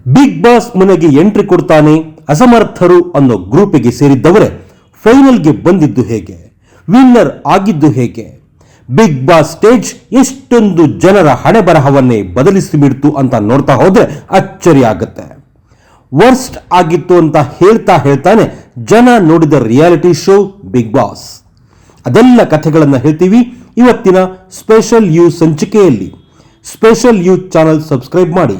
Big boss ಮನೆಗೆ entry ಕೊಡ್ತಾನೆ ಅಸಮರ್ಥರು ಅನ್ನೋ ಗ್ರೂಪಿಗೆ ಸೇರಿದ್ದವರೇ ಫೈನಲ್ಗೆ ಬಂದಿದ್ದು ಹೇಗೆ, ವಿನ್ನರ್ ಆಗಿದ್ದು ಹೇಗೆ, ಬಿಗ್ ಬಾಸ್ ಸ್ಟೇಜ್ ಎಷ್ಟೊಂದು ಜನರ ಹಣೆಬರಹವನ್ನೇ ಬದಲಿಸಿಬಿಡ್ತು ಅಂತ ನೋಡ್ತಾ ಹೋದ್ರೆ ಅಚ್ಚರಿ ಆಗುತ್ತೆ. ವರ್ಸ್ಟ್ ಆಗಿತ್ತು ಅಂತ ಹೇಳ್ತಾನೆ ಜನ ನೋಡಿದ ರಿಯಾಲಿಟಿ ಶೋ ಬಿಗ್ ಬಾಸ್. ಅದೆಲ್ಲ ಕಥೆಗಳನ್ನು ಹೇಳ್ತೀವಿ ಇವತ್ತಿನ ಸ್ಪೆಷಲ್ ಯೂ ಸಂಚಿಕೆಯಲ್ಲಿ. ಸ್ಪೆಷಲ್ ಯೂ ಚಾನಲ್ ಸಬ್ಸ್ಕ್ರೈಬ್ ಮಾಡಿ.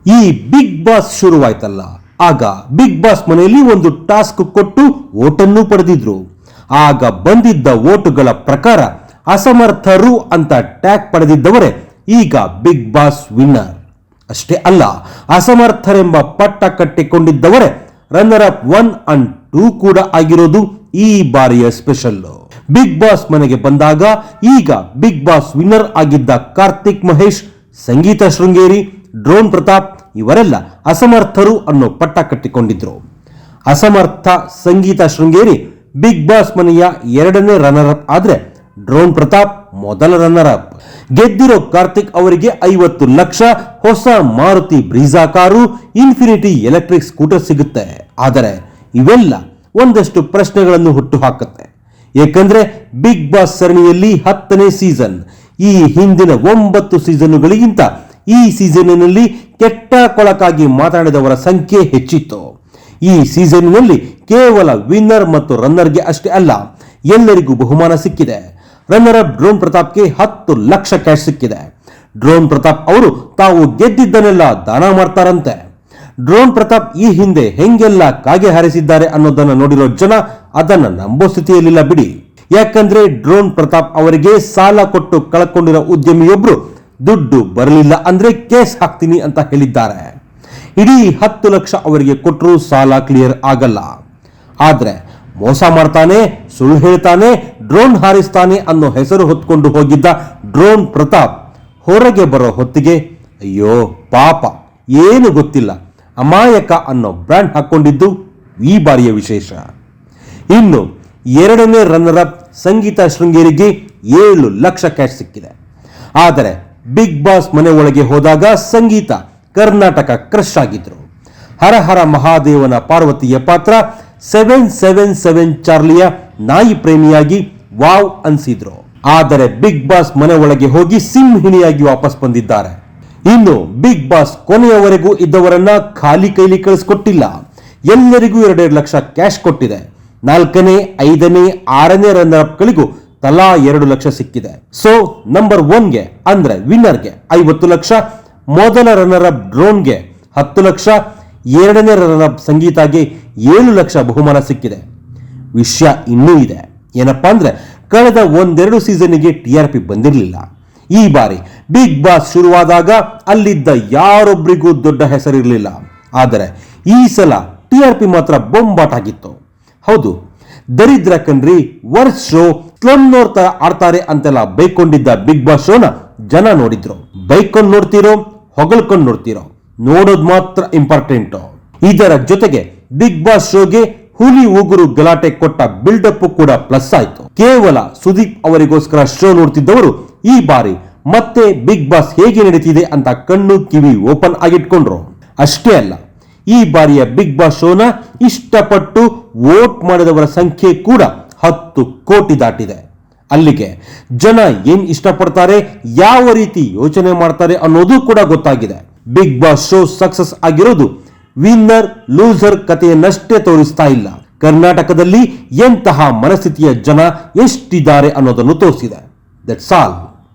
ಈ ಬಿಗ್ ಬಾಸ್ ಶುರುವಾಯ್ತಲ್ಲ, ಆಗ ಬಿಗ್ ಬಾಸ್ ಮನೆಯಲ್ಲಿ ಒಂದು ಟಾಸ್ಕ್ ಕೊಟ್ಟು ಓಟನ್ನು ಪಡೆದಿದ್ರು. ಆಗ ಬಂದಿದ್ದ ಓಟುಗಳ ಪ್ರಕಾರ ಅಸಮರ್ಥರು ಅಂತ ಟ್ಯಾಗ್ ಪಡೆದಿದ್ದವರೇ ಈಗ ಬಿಗ್ ಬಾಸ್ ವಿನ್ನರ್. ಅಷ್ಟೇ ಅಲ್ಲ, ಅಸಮರ್ಥರೆಂಬ ಪಟ್ಟ ಕಟ್ಟಿಕೊಂಡಿದ್ದವರೇ ರನ್ನರ್ ಅಪ್ 1 and 2 ಕೂಡ ಆಗಿರೋದು ಈ ಬಾರಿಯ ಸ್ಪೆಷಲ್. ಬಿಗ್ ಬಾಸ್ ಮನೆಗೆ ಬಂದಾಗ ಈಗ ಬಿಗ್ ಬಾಸ್ ವಿನ್ನರ್ ಆಗಿದ್ದ ಕಾರ್ತಿಕ್ ಮಹೇಶ್, ಸಂಗೀತ ಶೃಂಗೇರಿ, ಡ್ರೋನ್ ಪ್ರತಾಪ್ ಇವರೆಲ್ಲ ಅಸಮರ್ಥರು ಅನ್ನೋ ಪಟ್ಟ ಕಟ್ಟಿಕೊಂಡಿದ್ರು. ಅಸಮರ್ಥ ಸಂಗೀತ ಶೃಂಗೇರಿ ಬಿಗ್ ಬಾಸ್ ಮನೆಯ 2ನೇ ರನ್ನರ್ ಅಪ್ ಆದ್ರೆ ಡ್ರೋನ್ ಪ್ರತಾಪ್ ಮೊದಲ ರನ್ನರ್ ಅಪ್. ಗೆದ್ದಿರೋ ಕಾರ್ತಿಕ್ ಅವರಿಗೆ 50 ಲಕ್ಷ ಹೊಸ Maruti Brezza car, infinity electric scooter ಸಿಗುತ್ತೆ. ಆದರೆ ಇವೆಲ್ಲ ಒಂದಷ್ಟು ಪ್ರಶ್ನೆಗಳನ್ನು ಹುಟ್ಟು ಹಾಕುತ್ತೆ. ಏಕೆಂದ್ರೆ ಬಿಗ್ ಬಾಸ್ ಸರಣಿಯಲ್ಲಿ 10ನೇ ಸೀಸನ್. ಈ ಹಿಂದಿನ 9 ಸೀಸನ್ಗಳಿಗಿಂತ ಈ ಸೀಸನ್ನಲ್ಲಿ ಕೆಟ್ಟ ಕೊಳಕಾಗಿ ಮಾತನಾಡಿದವರ ಸಂಖ್ಯೆ ಹೆಚ್ಚಿತ್ತು. ಈ ಸೀಸನ್ನಲ್ಲಿ ಕೇವಲ ವಿನ್ನರ್ ಮತ್ತು ರನ್ನರ್ಗೆ ಅಷ್ಟೇ ಅಲ್ಲ, ಎಲ್ಲರಿಗೂ ಬಹುಮಾನ ಸಿಕ್ಕಿದೆ. ರನ್ನರ್ ಅಪ್ ಡ್ರೋನ್ ಪ್ರತಾಪ್ಗೆ 10 ಲಕ್ಷ ಕ್ಯಾಶ್ ಸಿಕ್ಕಿದೆ. ಡ್ರೋನ್ ಪ್ರತಾಪ್ ಅವರು ತಾವು ಗೆದ್ದಿದ್ದನ್ನೆಲ್ಲ ದಾನ ಮಾಡ್ತಾರಂತೆ. ಡ್ರೋನ್ ಪ್ರತಾಪ್ ಈ ಹಿಂದೆ ಹೆಂಗೆಲ್ಲ ಕಾಗೆ ಹಾರಿಸಿದ್ದಾರೆ ಅನ್ನೋದನ್ನ ನೋಡಿರೋ ಜನ ಅದನ್ನ ನಂಬೋ ಸ್ಥಿತಿಯಲ್ಲಿಲ್ಲ ಬಿಡಿ. ಯಾಕಂದ್ರೆ ಡ್ರೋನ್ ಪ್ರತಾಪ್ ಅವರಿಗೆ ಸಾಲ ಕೊಟ್ಟು ಕಳ್ಕೊಂಡಿರೋ ಉದ್ಯಮಿಯೊಬ್ರು ದುಡ್ಡು ಬರಲಿಲ್ಲ ಅಂದ್ರೆ ಕೇಸ್ ಹಾಕ್ತೀನಿ ಅಂತ ಹೇಳಿದ್ದಾರೆ. ಇಡೀ 10 ಲಕ್ಷ ಅವರಿಗೆ ಕೊಟ್ಟರು ಸಾಲ ಕ್ಲಿಯರ್ ಆಗಲ್ಲ. ಆದ್ರೆ ಮೋಸ ಮಾಡ್ತಾನೆ, ಸುಳ್ಳು ಹೇಳ್ತಾನೆ, ಡ್ರೋನ್ ಹಾರಿಸ್ತಾನೆ ಅನ್ನೋ ಹೆಸರು ಹೊತ್ಕೊಂಡು ಹೋಗಿದ್ದ ಡ್ರೋನ್ ಪ್ರತಾಪ್ ಹೊರಗೆ ಬರೋ ಹೊತ್ತಿಗೆ ಅಯ್ಯೋ ಪಾಪ, ಏನು ಗೊತ್ತಿಲ್ಲ, ಅಮಾಯಕ ಅನ್ನೋ ಬ್ರ್ಯಾಂಡ್ ಹಾಕೊಂಡಿದ್ದು ಈ ಬಾರಿಯ ವಿಶೇಷ. ಇನ್ನು 2ನೇ ರನ್ನರ್ ಅಪ್ ಸಂಗೀತ ಶೃಂಗೇರಿಗೆ 7 ಲಕ್ಷ ಕ್ಯಾಶ್ ಸಿಕ್ಕಿದೆ. ಆದರೆ ಬಿಗ್ ಬಾಸ್ ಮನೆ ಒಳಗೆ ಹೋದಾಗ ಸಂಗೀತ ಕರ್ನಾಟಕ ಕ್ರಶ್ ಆಗಿದ್ರು. ಹರ ಹರ ಮಹಾದೇವನ ಪಾರ್ವತಿಯ ಪಾತ್ರ 777 ಚಾರ್ಲಿಯ ನಾಯಿ ಪ್ರೇಮಿಯಾಗಿ ವಾವ್ ಅನ್ಸಿದ್ರು. ಆದರೆ ಬಿಗ್ ಬಾಸ್ ಮನೆ ಒಳಗೆ ಹೋಗಿ ಸಿಂಹಿಣಿಯಾಗಿ ವಾಪಸ್ ಬಂದಿದ್ದಾರೆ. ಇನ್ನು ಬಿಗ್ ಬಾಸ್ ಕೊನೆಯವರೆಗೂ ಇದ್ದವರನ್ನ ಖಾಲಿ ಕೈಲಿ ಕಳಿಸ್ಕೊಟ್ಟಿಲ್ಲ. ಎಲ್ಲರಿಗೂ 2 ಲಕ್ಷ ಕ್ಯಾಶ್ ಕೊಟ್ಟಿದೆ. 4ನೇ, 5ನೇ, 6ನೇ ರನ್ನರ್ ಅಪ್ ಗಳಿಗೂ ತಲಾ 2 ಲಕ್ಷ ಸಿಕ್ಕಿದೆ. ಸೊ ನಂಬರ್ 1ಗೆ ಅಂದ್ರೆ ವಿನ್ನರ್ಗೆ 50 ಲಕ್ಷ, ಮೊದಲ ರನ್ನರ್ ಅಪ್ ಡ್ರೋನ್ಗೆ 10 ಲಕ್ಷ, 2ನೇ ರನ್ನರ್ ಅಪ್ ಸಂಗೀತಾಗೆ 7 ಲಕ್ಷ ಬಹುಮಾನ ಸಿಕ್ಕಿದೆ. ವಿಷಯ ಇನ್ನೂ ಇದೆ. ಏನಪ್ಪಾ ಅಂದ್ರೆ ಕಳೆದ 1-2 ಸೀಸನ್ಗೆ TRP ಬಂದಿರಲಿಲ್ಲ. ಈ ಬಾರಿ ಬಿಗ್ ಬಾಸ್ ಶುರುವಾದಾಗ ಅಲ್ಲಿದ್ದ ಯಾರೊಬ್ಬರಿಗೂ ದೊಡ್ಡ ಹೆಸರಿರಲಿಲ್ಲ. ಆದರೆ ಈ ಸಲ TRP ಮಾತ್ರ ಬೊಂಬಾಟ್ ಆಗಿತ್ತು. ಹೌದು, ದರಿದ್ರ ಕಣ್ರಿ, ವರ್ಸ್ ಶೋ, ಸ್ಲಮ್ನೋರ್ ತರ ಆಡ್ತಾರೆ ಅಂತೆಲ್ಲ ಬೈಕೊಂಡಿದ್ದ ಬಿಗ್ ಬಾಸ್ ಶೋನ ಜನ ನೋಡಿದ್ರು. ಬೈಕೊಂಡು ನೋಡ್ತಿರೋ, ಹೊಗಳ್ಕೊಂಡು ನೋಡ್ತಿರೋ, ನೋಡೋದು ಮಾತ್ರ ಇಂಪಾರ್ಟೆಂಟ್. ಇದರ ಜೊತೆಗೆ ಬಿಗ್ ಬಾಸ್ ಶೋಗೆ ಹುಲಿ ಉಗುರು ಗಲಾಟೆ ಕೊಟ್ಟ ಬಿಲ್ಡಪ್ ಕೂಡ ಪ್ಲಸ್ ಆಯ್ತು. ಕೇವಲ ಸುದೀಪ್ ಅವರಿಗೋಸ್ಕರ ಶೋ ನೋಡ್ತಿದ್ದವರು ಈ ಬಾರಿ ಮತ್ತೆ ಬಿಗ್ ಬಾಸ್ ಹೇಗೆ ನಡೀತಿದೆ ಅಂತ ಕಣ್ಣು ಕಿವಿ ಓಪನ್ ಆಗಿಟ್ಕೊಂಡ್ರು. ಅಷ್ಟೇ ಅಲ್ಲ, ಈ ಬಾರಿಯ ಬಿಗ್ ಬಾಸ್ ಶೋನ ಇಷ್ಟಪಟ್ಟು ವೋಟ್ ಮಾಡಿದವರ ಸಂಖ್ಯೆ ಕೂಡ 10 ಕೋಟಿ ದಾಟಿದೆ. ಅಲ್ಲಿಗೆ ಜನ ಏನ್ ಇಷ್ಟಪಡ್ತಾರೆ, ಯಾವ ರೀತಿ ಯೋಚನೆ ಮಾಡ್ತಾರೆ ಅನ್ನೋದು ಕೂಡ ಗೊತ್ತಾಗಿದೆ. ಬಿಗ್ ಬಾಸ್ ಶೋ ಸಕ್ಸಸ್ ಆಗಿರೋದು ವಿನ್ನರ್ ಲೂಸರ್ ಕಥೆಯನ್ನಷ್ಟೇ ತೋರಿಸ್ತಾ ಇಲ್ಲ, ಕರ್ನಾಟಕದಲ್ಲಿ ಎಂತಹ ಮನಸ್ಥಿತಿಯ ಜನ ಎಷ್ಟಿದ್ದಾರೆ ಅನ್ನೋದನ್ನು ತೋರಿಸಿದೆ. That's all.